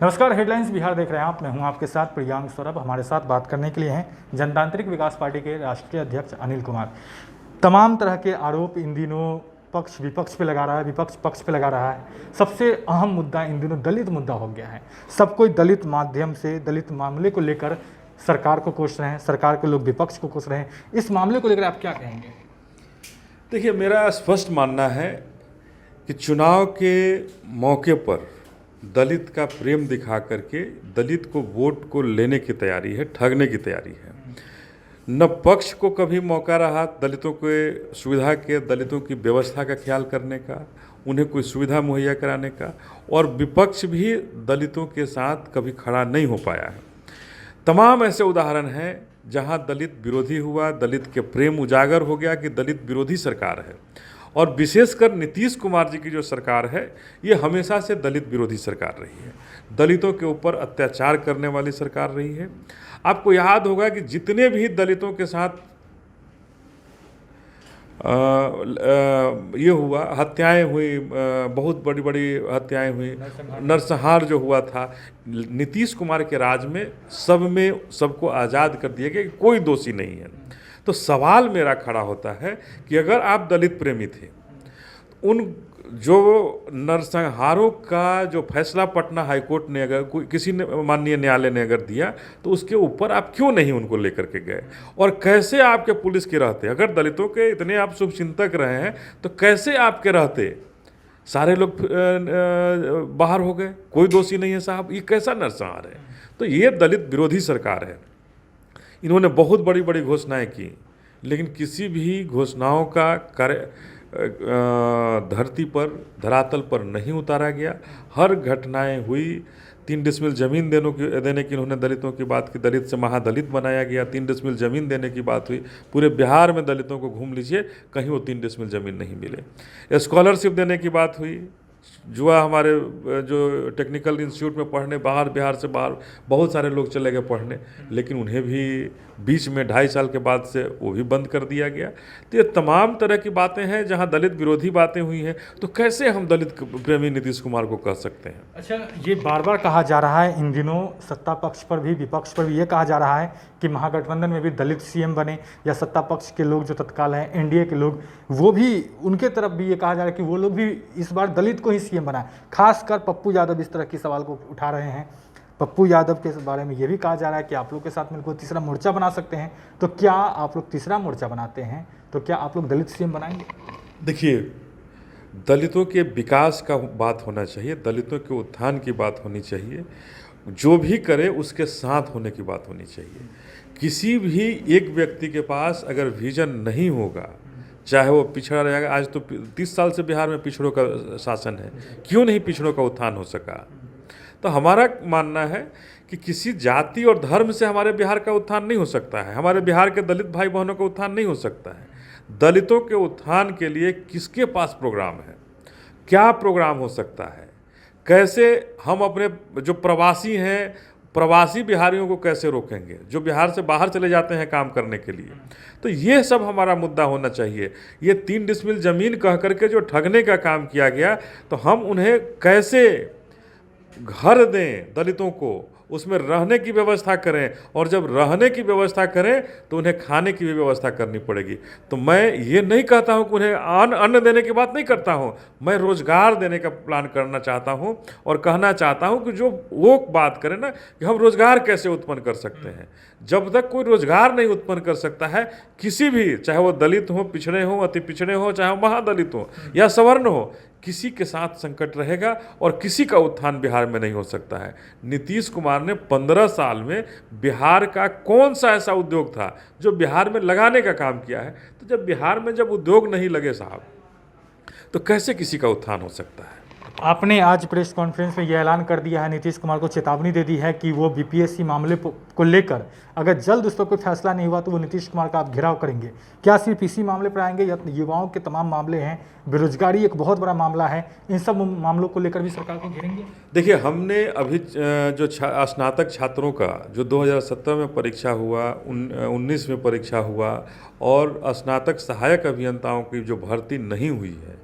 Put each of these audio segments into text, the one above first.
नमस्कार, हेडलाइंस बिहार देख रहे हैं आप। मैं हूं आपके साथ प्रियांक सौरभ। हमारे साथ बात करने के लिए हैं जनतांत्रिक विकास पार्टी के राष्ट्रीय अध्यक्ष अनिल कुमार। तमाम तरह के आरोप इन दिनों पक्ष विपक्ष पे लगा रहा है, विपक्ष पक्ष पे लगा रहा है। सबसे अहम मुद्दा इन दिनों दलित मुद्दा हो गया है। सब कोई दलित माध्यम से दलित मामले को लेकर सरकार को कोस रहे हैं, सरकार के लोग विपक्ष को कोस रहे हैं। इस मामले को लेकर आप क्या कहेंगे? देखिए, मेरा स्पष्ट मानना है कि चुनाव के मौके पर दलित का प्रेम दिखा करके दलित को वोट को लेने की तैयारी है, ठगने की तैयारी है। न पक्ष को कभी मौका रहा दलितों के सुविधा के, दलितों की व्यवस्था का ख्याल करने का, उन्हें कोई सुविधा मुहैया कराने का, और विपक्ष भी दलितों के साथ कभी खड़ा नहीं हो पाया है। तमाम ऐसे उदाहरण हैं जहां दलित विरोधी हुआ, दलित के प्रेम उजागर हो गया कि दलित विरोधी सरकार है। और विशेषकर नीतीश कुमार जी की जो सरकार है, ये हमेशा से दलित विरोधी सरकार रही है, दलितों के ऊपर अत्याचार करने वाली सरकार रही है। आपको याद होगा कि जितने भी दलितों के साथ ये हुआ, हत्याएं हुई, बहुत बड़ी बड़ी हत्याएं हुई, नरसंहार जो हुआ था, नीतीश कुमार के राज में सबको आज़ाद कर दिया गया कि कोई दोषी नहीं है। तो सवाल मेरा खड़ा होता है कि अगर आप दलित प्रेमी थे, उन जो नरसंहारों का जो फैसला पटना हाईकोर्ट ने अगर किसी ने माननीय न्यायालय ने अगर दिया, तो उसके ऊपर आप क्यों नहीं उनको लेकर के गए? और कैसे आपके पुलिस के रहते, अगर दलितों के इतने आप शुभचिंतक रहे हैं, तो कैसे आपके रहते सारे लोग बाहर हो गए? कोई दोषी नहीं है साहब, ये कैसा नरसंहार है? तो ये दलित विरोधी सरकार है। इन्होंने बहुत बड़ी बड़ी घोषणाएं की, लेकिन किसी भी घोषणाओं का कार्य धरती पर, धरातल पर नहीं उतारा गया। हर घटनाएं हुई। 3 डिसमिल ज़मीन देने की इन्होंने दलितों की बात की, दलित से महादलित बनाया गया। 3 डिसमिल ज़मीन देने की बात हुई। पूरे बिहार में दलितों को घूम लीजिए, कहीं वो 3 डिसमिल ज़मीन नहीं मिले। स्कॉलरशिप देने की बात हुई। जुआ, हमारे जो टेक्निकल इंस्टीट्यूट में पढ़ने बिहार से बाहर बहुत सारे लोग चले गए पढ़ने, लेकिन उन्हें भी बीच में 2.5 साल के बाद से वो भी बंद कर दिया गया। तो ये तमाम तरह की बातें हैं जहां दलित विरोधी बातें हुई हैं। तो कैसे हम दलित प्रेमी नीतीश कुमार को कह सकते हैं? अच्छा, ये बार बार कहा जा रहा है इन दिनों, सत्ता पक्ष पर भी विपक्ष पर भी ये कहा जा रहा है कि महागठबंधन में भी दलित सीएम बने, या सत्ता पक्ष के लोग जो तत्काल हैं, एनडीए के लोग, वो भी, उनके तरफ भी ये कहा जा रहा है कि वो लोग भी इस बार दलित को ही सीएम बनाए। खासकर पप्पू यादव इस तरह की सवाल को उठा रहे हैं। पप्पू यादव के बारे में ये भी कहा जा रहा है कि आप लोग के साथ मिलकर तीसरा मोर्चा बना सकते हैं। तो क्या आप लोग तीसरा मोर्चा बनाते हैं, तो क्या आप लोग दलित सीएम बनाएंगे? देखिए, दलितों के विकास का बात होना चाहिए, दलितों के उत्थान की बात होनी चाहिए। जो भी करे उसके साथ होने की बात होनी चाहिए। किसी भी एक व्यक्ति के पास अगर विजन नहीं होगा, चाहे वो पिछड़ा रहेगा। आज तो 30 साल से बिहार में पिछड़ों का शासन है, क्यों नहीं पिछड़ों का उत्थान हो सका? तो हमारा मानना है कि किसी जाति और धर्म से हमारे बिहार का उत्थान नहीं हो सकता है, हमारे बिहार के दलित भाई बहनों का उत्थान नहीं हो सकता है। दलितों के उत्थान के लिए किसके पास प्रोग्राम है? क्या प्रोग्राम हो सकता है? कैसे हम अपने जो प्रवासी हैं, प्रवासी बिहारियों को कैसे रोकेंगे, जो बिहार से बाहर चले जाते हैं काम करने के लिए? तो ये सब हमारा मुद्दा होना चाहिए। ये 3 डिसमिल ज़मीन कह करके जो ठगने का काम किया गया, तो हम उन्हें कैसे घर दें दलितों को, उसमें रहने की व्यवस्था करें, और जब रहने की व्यवस्था करें तो उन्हें खाने की भी व्यवस्था करनी पड़ेगी। तो मैं ये नहीं कहता हूं कि उन्हें अन्न देने की बात नहीं करता हूं, मैं रोज़गार देने का प्लान करना चाहता हूं, और कहना चाहता हूं कि जो वो बात करें ना कि हम रोज़गार कैसे उत्पन्न कर सकते हैं। जब तक कोई रोज़गार नहीं उत्पन्न कर सकता है, किसी भी, चाहे वो दलित हो, पिछड़े हो, अति पिछड़े हो, चाहे वो महादलित हो या सवर्ण हो, किसी के साथ संकट रहेगा और किसी का उत्थान बिहार में नहीं हो सकता है। नीतीश कुमार ने 15 साल में बिहार का कौन सा ऐसा उद्योग था जो बिहार में लगाने का काम किया है? तो जब बिहार में जब उद्योग नहीं लगे साहब, तो कैसे किसी का उत्थान हो सकता है? आपने आज प्रेस कॉन्फ्रेंस में यह ऐलान कर दिया है, नीतीश कुमार को चेतावनी दे दी है कि वो बीपीएससी मामले को लेकर अगर जल्द उस पर कोई फैसला नहीं हुआ तो वो नीतीश कुमार का आप घेराव करेंगे। क्या सिर्फ इसी मामले पर आएंगे या युवाओं के तमाम मामले हैं, बेरोजगारी एक बहुत बड़ा मामला है, इन सब मामलों को लेकर भी सरकार को घेरेंगे? देखिए, हमने अभी जो स्नातक छात्रों का जो 2017 में परीक्षा हुआ, 19 में परीक्षा हुआ, और स्नातक सहायक अभियंताओं की जो भर्ती नहीं हुई है,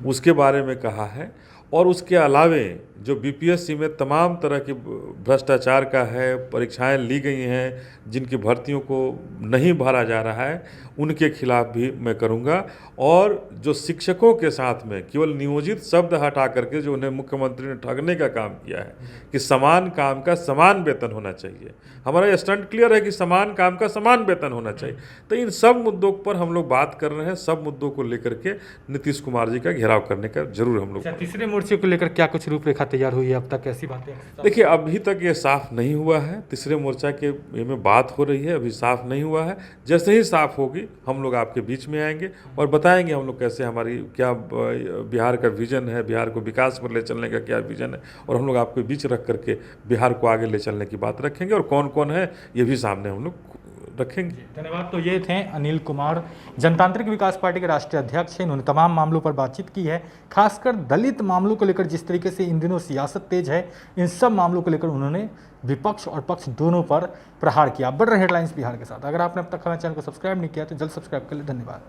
उसके बारे में कहा है। और उसके अलावे जो बीपीएससी में तमाम तरह के भ्रष्टाचार का है, परीक्षाएं ली गई हैं जिनकी भर्तियों को नहीं भरा जा रहा है, उनके खिलाफ भी मैं करूंगा। और जो शिक्षकों के साथ में केवल नियोजित शब्द हटा करके जो उन्हें मुख्यमंत्री ने ठगने का काम किया है कि समान काम का समान वेतन होना चाहिए, हमारा ये स्टंट क्लियर है कि समान काम का समान वेतन होना चाहिए। तो इन सब मुद्दों पर हम लोग बात कर रहे हैं, सब मुद्दों को लेकर के नीतीश कुमार जी का घेराव करने का जरूर हम लोग। तीसरे मोर्चे को लेकर क्या कुछ रूपरेखा तैयार हुई है अब तक, कैसी बातें? देखिए, अभी तक ये साफ नहीं हुआ है, तीसरे मोर्चा के में बात हो रही है, अभी साफ नहीं हुआ है। जैसे ही साफ होगी हम लोग आपके बीच में आएंगे और बताएंगे हम लोग कैसे, हमारी क्या बिहार का विजन है, बिहार को विकास पर ले चलने का क्या विजन है, और हम लोग आपके बीच रख करके बिहार को आगे ले चलने की बात रखेंगे, और कौन कौन है ये भी सामने हम लोग रखेंगे। धन्यवाद। तो ये थे अनिल कुमार, जनतांत्रिक विकास पार्टी के राष्ट्रीय अध्यक्ष हैं। इन्होंने तमाम मामलों पर बातचीत की है, खासकर दलित मामलों को लेकर जिस तरीके से इन दिनों सियासत तेज है, इन सब मामलों को लेकर उन्होंने विपक्ष और पक्ष दोनों पर प्रहार किया। बढ़ रहे हेडलाइंस बिहार के साथ। अगर आपने अब तक हमारे चैनल को सब्सक्राइब नहीं किया तो जल्द सब्सक्राइब कर ले। धन्यवाद।